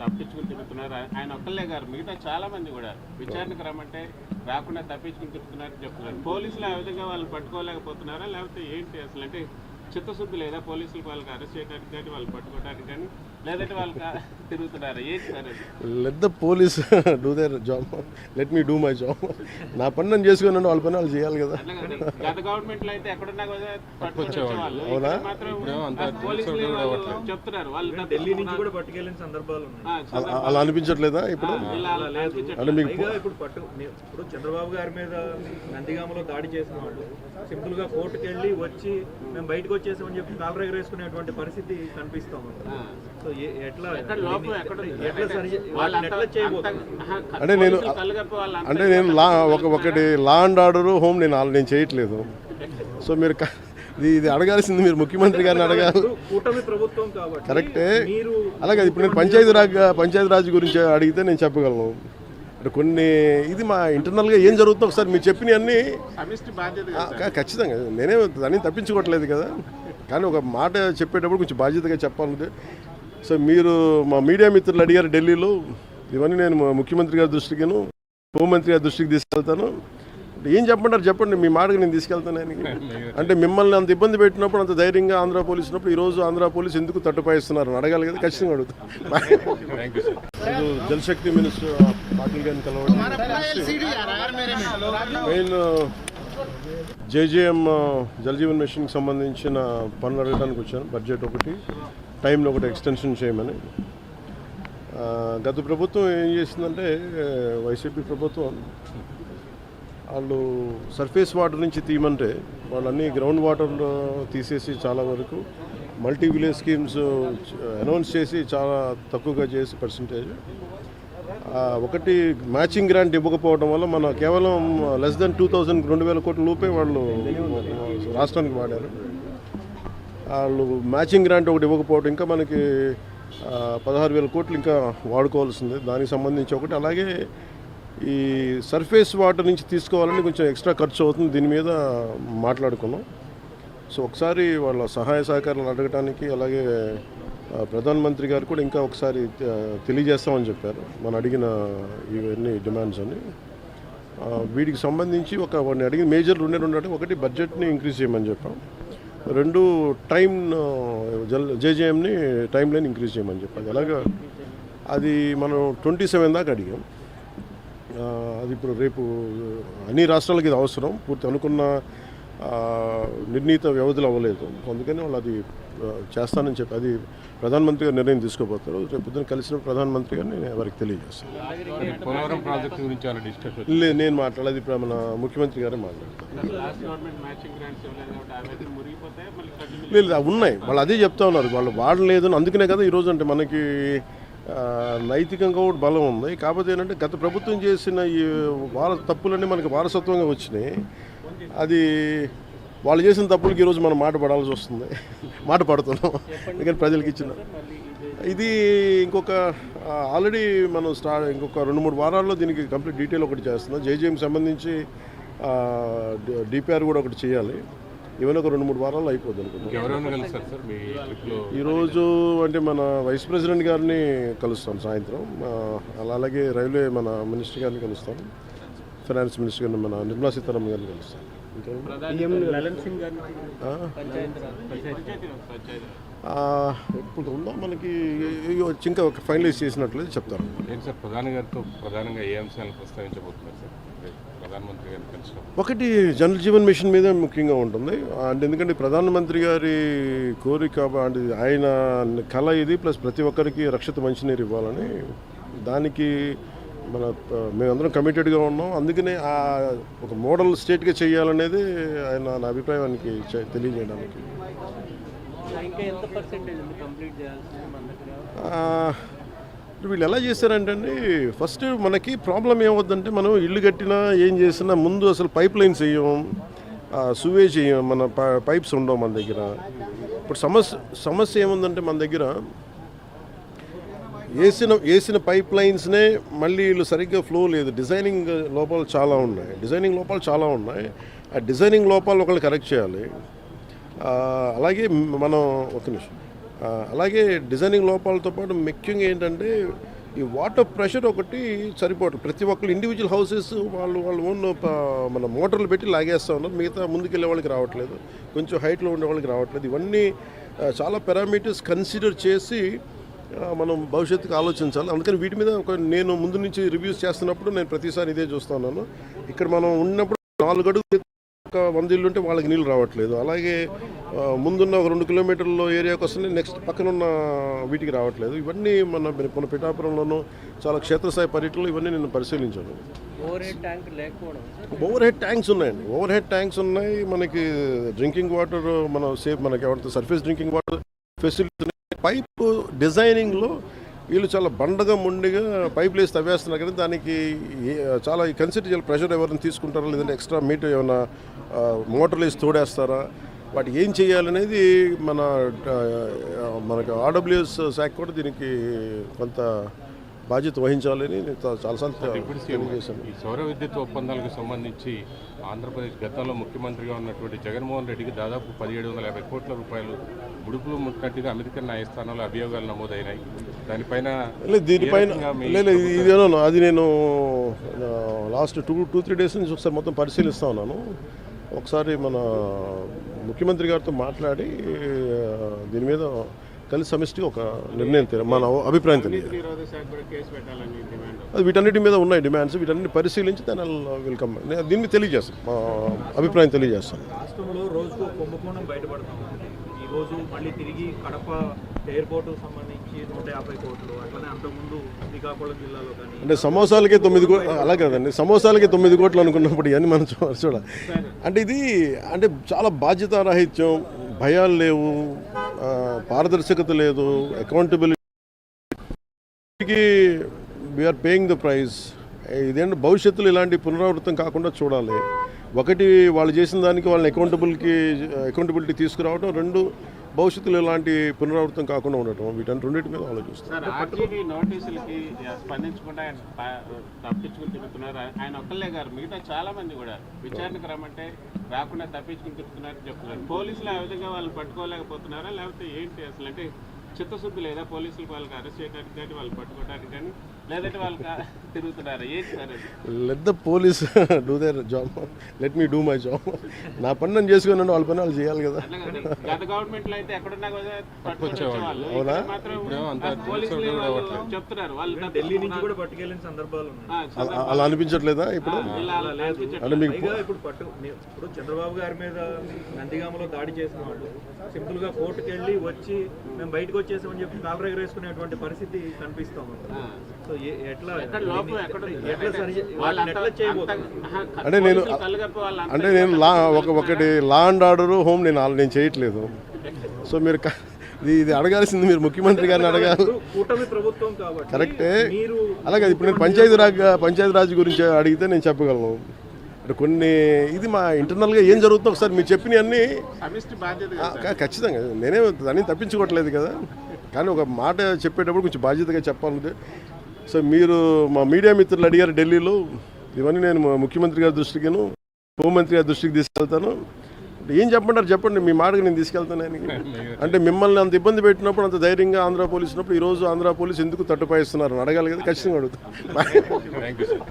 తప్పించుకుని తిరుగుతున్నారు. ఆయన ఒక్కళ్ళే గారు, మిగతా చాలా మంది కూడా విచారణకు రమ్మంటే రాకుండా తప్పించుకుని తిరుగుతున్నారని చెప్తున్నారు. పోలీసులు ఆ విధంగా వాళ్ళు పట్టుకోలేకపోతున్నారా, లేకపోతే ఏంటి అసలు? అంటే చిత్తశుద్ధి లేదా పోలీసులు వాళ్ళకి అరెస్ట్ చేయడానికి కానీ వాళ్ళు పట్టుకోవడానికి కానీ, లేదంటే వాళ్ళకి తిరుగుతున్నారా? ఏంటి సార్ అది? Let the police do their job, let me do my job. నా పని నేను చేసుకున్నాను, వాళ్ళ పని వాళ్ళు చేయాలి కదా. గత గవర్నమెంట్ లో అయితే ఎక్కడున్నా కూడా పట్టుకొచ్చేవాళ్ళు. అవునా? పోలీసులు చెప్తున్నారు వాళ్ళు ఢిల్లీ నుంచి కూడా పట్టుకెళ్ళిన సందర్భాలు ఉన్నాయి. అలా అనిపించట్లేదా ఇప్పుడు? అంటే మీకు ఇప్పుడు చంద్రబాబు గారి మీద నందిగామలో దాడి చేసిన వాళ్ళు సింపుల్ గా కోర్టుకు వెళ్ళి వచ్చి మేము బయటకు వచ్చేసామని చెప్పి కాలర్ ఎగరేసుకునేటువంటి పరిస్థితి కనిపిస్తా ఉంది. సో ఎట్లా అంటే నేను ఒకటి లా అండ్ ఆర్డర్ హోమ్ నేను చేయట్లేదు. సో మీరు ఇది అడగాల్సింది మీరు ముఖ్యమంత్రి గారిని అడగాలి. కూటమి ప్రభుత్వం కాబట్టి కరెక్టే. అలాగే ఇప్పుడు నేను పంచాయతీరాజ్ గురించి అడిగితే నేను చెప్పగలను. అంటే కొన్ని ఇది మా ఇంటర్నల్గా ఏం జరుగుతుందో ఒకసారి మీరు చెప్పినవన్నీ ఖచ్చితంగా నేనే దాన్ని తప్పించుకోవట్లేదు కదా, కానీ ఒక మాట చెప్పేటప్పుడు కొంచెం బాధ్యతగా చెప్పాలి. సో మీరు మా మీడియా మిత్రులు అడిగారు ఢిల్లీలో, ఇవన్నీ నేను ముఖ్యమంత్రి గారి దృష్టికిను హోంమంత్రి గారి దృష్టికి తీసుకెళ్తాను. ఏం చెప్పమంటారు చెప్పండి, మీ మాటకు నేను తీసుకెళ్తాను. అంటే మిమ్మల్ని అంత ఇబ్బంది పెట్టినప్పుడు, అంత ధైర్యంగా ఆంధ్ర పోలీసు ఉన్నప్పుడు ఈరోజు ఆంధ్ర పోలీసు ఎందుకు తట్టుపాయిస్తున్నారు అడగాలి కదా, ఖచ్చితంగా అడుగుతాను. జలశక్తి మినిస్టర్ పాటిల్ గారిని కలవండి. మెయిన్ జేజేఎం జలజీవన్ మిషన్కి సంబంధించిన పనులు అడగడానికి వచ్చాను. బడ్జెట్ ఒకటి, టైంలో ఒకటి ఎక్స్టెన్షన్ చేయమని. గత ప్రభుత్వం ఏం చేసిందంటే, వైసీపీ ప్రభుత్వం వాళ్ళు సర్ఫేస్ వాటర్ నుంచి తీయమంటే వాళ్ళన్నీ గ్రౌండ్ వాటర్ తీసేసి చాలా వరకు మల్టీ విలేజ్ స్కీమ్స్ అనౌన్స్ చేసి చాలా తక్కువగా చేసి పర్సంటేజ్. ఒకటి మ్యాచింగ్ గ్రాంట్ ఇవ్వకపోవడం వల్ల మన కేవలం లెస్ దెన్ 2,000 కోట్ల రూపాయలు వాళ్ళు రాష్ట్రానికి వాడారు. వాళ్ళు మ్యాచింగ్ గ్రాంట్ ఒకటి ఇవ్వకపోవడం, ఇంకా మనకి 16,000 కోట్లు ఇంకా వాడుకోవాల్సిందే. దానికి సంబంధించి ఒకటి. అలాగే ఈ సర్ఫేస్ వాటర్ నుంచి తీసుకోవాలని కొంచెం ఎక్స్ట్రా ఖర్చు అవుతుంది, దీని మీద మాట్లాడుకున్నాం. సో ఒకసారి వాళ్ళ సహాయ సహకారాలు అడగటానికి, అలాగే ప్రధానమంత్రి గారు కూడా ఇంకా ఒకసారి తెలియజేస్తామని చెప్పారు మనం అడిగిన ఇవన్నీ డిమాండ్స్ అని. వీటికి సంబంధించి వాడిని అడిగిన మేజర్ రెండే అంటే, ఒకటి బడ్జెట్ని ఇంక్రీజ్ చేయమని చెప్పాం, రెండు టైం జేజేఎంని టైం లైన్ ఇంక్రీజ్ చేయమని చెప్పాలి. అలాగా అది మనం 27 దాకా అడిగాం. అది ఇప్పుడు రేపు అన్ని రాష్ట్రాలకి ఇది అవసరం, పూర్తి అనుకున్న నిర్ణీత వ్యవధిలో అవ్వలేదు. అందుకని వాళ్ళు అది చేస్తానని చెప్పి అది ప్రధానమంత్రి గారు నిర్ణయం తీసుకోబోతారు. రేపు పొద్దున కలిసిన ప్రధానమంత్రి గారిని నేను వారికి తెలియజేస్తాను. లేదు, నేను మాట్లాడేది ఇప్పుడు మన ముఖ్యమంత్రి గారే మాట్లాడతారు. లేదు, ఉన్నాయి, వాళ్ళు అదే చెప్తా ఉన్నారు, వాళ్ళు వాడలేదు. అందుకనే కదా ఈరోజు అంటే మనకి నైతికంగా కూడా బలం ఉంది. కాకపోతే ఏంటంటే గత ప్రభుత్వం చేసిన ఈ తప్పులన్నీ మనకి వారసత్వంగా వచ్చినాయి. అది వాళ్ళు చేసిన తప్పులకి ఈరోజు మనం మాట పడాల్సి వస్తుంది, మాట పడుతున్నాం. ఎందుకంటే ప్రజలకి ఇచ్చిన ఇది ఇంకొక ఆల్రెడీ మనం ఇంకొక 2-3 వారాల్లో దీనికి కంప్లీట్ డీటెయిల్ ఒకటి చేస్తున్నాం. జేజేఎంకి సంబంధించి డిపిఆర్ కూడా ఒకటి చేయాలి. ఇవన్నీ ఒక 2-3 వారాల్లో అయిపోద్ది అనుకుంటున్నాం. ఈరోజు అంటే మన వైస్ ప్రెసిడెంట్ గారిని కలుస్తాం సాయంత్రం. అలాగే రైల్వే మన మినిస్టర్ గారిని కలుస్తాం, ఫైనాన్స్ మినిస్టర్ గారిని మన నిర్మలా సీతారామన్ గారిని కలుస్తాం. ఇప్పుడు ఉందా మనకి ఇంకా ఫైనలైజ్ చేసినట్లయితే చెప్తారు. ప్రధాని గారితో ప్రధానంగా ఏ అంశాలను ప్రస్తావించబోతున్నారు సార్? ప్రధానమంత్రి గారిని కలిసి ఒకటి జల్ జీవన్ మిషన్ మీద ముఖ్యంగా ఉంటుంది. అంటే ఎందుకంటే ప్రధానమంత్రి గారి కోరిక, అంటే ఆయన కళ ఇది, ప్లస్ ప్రతి ఒక్కరికి రక్షిత మంచినీరు ఇవ్వాలని, దానికి మేమందరం కమిటెడ్గా ఉన్నాం. అందుకనే ఒక మోడల్ స్టేట్గా చేయాలనేది ఆయన నా అభిప్రాయానికి తెలియజేయడానికి. వీళ్ళు ఎలా చేశారంటే అండి, ఫస్ట్ మనకి ప్రాబ్లం ఏమవుద్దంటే, మనం ఇల్లు కట్టినా ఏం చేసినా ముందు అసలు పైప్ లైన్స్ వేయం, సువేజ్ వేయం, మన పైప్స్ ఉండవు మన దగ్గర. ఇప్పుడు సమస్య ఏముందంటే, మన దగ్గర వేసిన పైప్ లైన్స్నే మళ్ళీ వీళ్ళు సరిగ్గా ఫ్లో లేదు. డిజైనింగ్ లోపాలు చాలా ఉన్నాయి. ఆ డిజైనింగ్ లోపాలు ఒకళ్ళు కరెక్ట్ చేయాలి. అలాగే మనం ఒక నిమిషం అలాగే డిజైనింగ్ లోపాలతో పాటు ముఖ్యంగా ఏంటంటే ఈ వాటర్ ప్రెషర్ ఒకటి సరిపోవట్లేదు. ప్రతి ఒక్కరు ఇండివిజువల్ హౌసెస్ వాళ్ళు ఓన్ మన మోటార్లు పెట్టి లాగేస్తూ ఉన్నారు. మిగతా ముందుకెళ్ళే వాళ్ళకి రావట్లేదు, కొంచెం హైట్లో ఉండే వాళ్ళకి రావట్లేదు. ఇవన్నీ చాలా పారామీటర్స్ కన్సిడర్ చేసి మనం భవిష్యత్తుకు ఆలోచించాలి. అందుకని వీటి మీద నేను ముందు నుంచి రివ్యూస్ చేస్తున్నప్పుడు నేను ప్రతిసారి ఇదే చూస్తూ ఉన్నాను. ఇక్కడ మనం ఉన్నప్పుడు 4 అడుగులు ఒక 100 ఇల్లు ఉంటే వాళ్ళకి నీళ్ళు రావట్లేదు. అలాగే ముందున్న ఒక 2 కిలోమీటర్ల ఏరియాకి వస్తుంది, నెక్స్ట్ పక్కనున్న వీటికి రావట్లేదు. ఇవన్నీ మన పిఠాపురంలోనూ చాలా క్షేత్రస్థాయి పర్యటనలు ఇవన్నీ నేను పరిశీలించాను. ఓవర్ హెడ్ ట్యాంక్స్ ఉన్నాయండి. ఓవర్ హెడ్ ట్యాంక్స్ ఉన్నాయి. మనకి డ్రింకింగ్ వాటర్ మనకి ఎవరితో సర్ఫేస్ డ్రింకింగ్ వాటర్ ఫెసిలిటీస్ ఉన్నాయి. పైప్ డిజైనింగ్లో వీళ్ళు చాలా బండగా ముండిగా పైపులు వేసి తవ్వేస్తున్నారు కానీ దానికి చాలా కన్సిడర్ చేయాలి. ప్రెషర్ ఎవరిని తీసుకుంటారా, లేదంటే ఎక్స్ట్రా మీటర్ ఏమైనా మోటార్లు వేసి తోడేస్తారా, వాటి ఏం చేయాలనేది మనకు ఆర్డబ్ల్యూఎస్ శాఖ కూడా దీనికి కొంత బాధ్యత వహించాలని నేను చాలాసార్లు తెలియజేశాను. ఈ సౌర విద్యుత్ ఒప్పందాలకు సంబంధించి ఆంధ్రప్రదేశ్ గతంలో ముఖ్యమంత్రిగా ఉన్నటువంటి జగన్మోహన్ రెడ్డికి దాదాపు 1750 కోట్ల రూపాయలు ముడుపులు ముట్టినట్టుగా అమెరికన్ న్యాయస్థానంలో అభియోగాలు నమోదైనాయి. దీనిపైన అది నేను లాస్ట్ 2-3 డేస్ నుంచి ఒకసారి మొత్తం పరిశీలిస్తూ ఉన్నాను. ఒకసారి మన ముఖ్యమంత్రి గారితో మాట్లాడి దీని మీద కలిసి సమిష్టిగా ఒక నిర్ణయం మన అభిప్రాయం తెలియదు. అది వీటన్నిటి మీద ఉన్నాయి డిమాండ్స్. వీటన్నిటి పరిశీలించి దాని వెల్కమ్ దీన్ని తెలియజేస్తాను, మా అభిప్రాయం తెలియజేస్తాను. రాష్ట్రంలో రోజుకు కుంభకోణం బయటపడతాం. ఈ రోజు మళ్ళీ తిరిగి కడప ఎయిర్పోర్ట్ సంబంధించి 150 కోట్లు, అట్లనే అంతకుముందు శ్రీకాకుళం జిల్లాలో కానీ అంటే సమోసాలకే 9 కోట్లు అలా కదండి. సమోసాలకే 9 కోట్లు అనుకున్నప్పుడు ఇవన్నీ మనం చూడాలి. అంటే ఇది అంటే చాలా బాధ్యతారాహిత్యం, భయాలు లేవు, పారదర్శకత లేదు, అకౌంటబిలిటీకి వీఆర్ పేయింగ్ ద ప్రైజ్. ఇదేంటి భవిష్యత్తులో ఇలాంటి పునరావృతం కాకుండా చూడాలి. ఒకటి వాళ్ళు చేసిన దానికి వాళ్ళని అకౌంటబిలిటీ తీసుకురావడం, 2 భవిష్యత్తులో ఇలాంటి పునరావృతం కాకుండా ఉండటం, వీటన్ని రెండింటి మీద ఆలోచిస్తారు. ఆర్టీవీ నోటీసులకి స్పందించకుండా ఆయన తప్పించుకుని తిరుగుతున్నారు. ఆయన ఒక్కళ్ళే గారు, మిగతా చాలా మంది కూడా విచారణకు రమ్మంటే రాకుండా తప్పించుకుని తిరుగుతున్నారని చెప్తున్నారు. పోలీసులు ఆ విధంగా వాళ్ళు పట్టుకోలేకపోతున్నారా, లేకపోతే ఏంటి అసలు? అంటే చిత్తశుద్ధి లేదా పోలీసులు వాళ్ళకి అరెస్ట్ చేయడానికి కానీ వాళ్ళు పట్టుకోవడానికి కానీ, లేదంటే వాళ్ళకి తిరుగుతున్నారా? ఏంటి sir? Let the police do their job, let me do my job. నా పని నేను చేసుకున్నాను, వాళ్ళ పని వాళ్ళు చేయాలి కదా. గత గవర్నమెంట్లో అయితే ఎక్కడున్నా కూడా పట్టుకొచ్చేవాళ్ళు. అవునా? చెప్తున్నారు వాళ్ళు ఢిల్లీ నుంచి కూడా పట్టుకెళ్ళిన సందర్భాలు ఉన్నాయి. అలా అనిపించట్లేదా ఇప్పుడు? అంటే మీకు ఇప్పుడు చంద్రబాబు గారి మీద నందిగామలో దాడి చేసిన వాళ్ళు సింపుల్ గా కోర్టుకు వెళ్ళి వచ్చి మేము బయటకు వచ్చేసామని చెప్పి కాలర్ ఎగరేసుకునేటువంటి పరిస్థితి కనిపిస్తా ఉంది. సో ఎట్లా అంటే నేను ఒకటి లా అండ్ ఆర్డర్ హోమ్ నేను చేయట్లేదు. సో మీరు ఇది అడగాల్సింది మీరు ముఖ్యమంత్రి గారిని అడగాలి. కూటమి ప్రభుత్వం కాబట్టి కరెక్టే. అలాగే ఇప్పుడు నేను పంచాయతీరాజ్ గురించి అడిగితే నేను చెప్పగలను. అంటే కొన్ని ఇది మా ఇంటర్నల్గా ఏం జరుగుతుందో ఒకసారి మీరు చెప్పినవన్నీ ఖచ్చితంగా నేనే దాన్ని తప్పించుకోవట్లేదు కదా. కానీ ఒక మాట చెప్పేటప్పుడు కొంచెం బాధ్యతగా చెప్పాలంటే, సో మీరు మా మీడియా మిత్రులు అడిగారు ఢిల్లీలో, ఇవన్నీ నేను ముఖ్యమంత్రి గారి దృష్టికిను హోంమంత్రి గారి దృష్టికి తీసుకెళ్తాను. ఏం చెప్పంటారు చెప్పండి, మీ మాటకు నేను తీసుకెళ్తాను. అంటే మిమ్మల్ని అంత ఇబ్బంది పెట్టినప్పుడు, అంత ధైర్యంగా ఆంధ్ర పోలీసు ఉన్నప్పుడు ఈరోజు ఆంధ్ర పోలీసు ఎందుకు తట్టుపాయిస్తున్నారు అని అడగాలి కదా. ఖచ్చితంగా అడుగుతాను.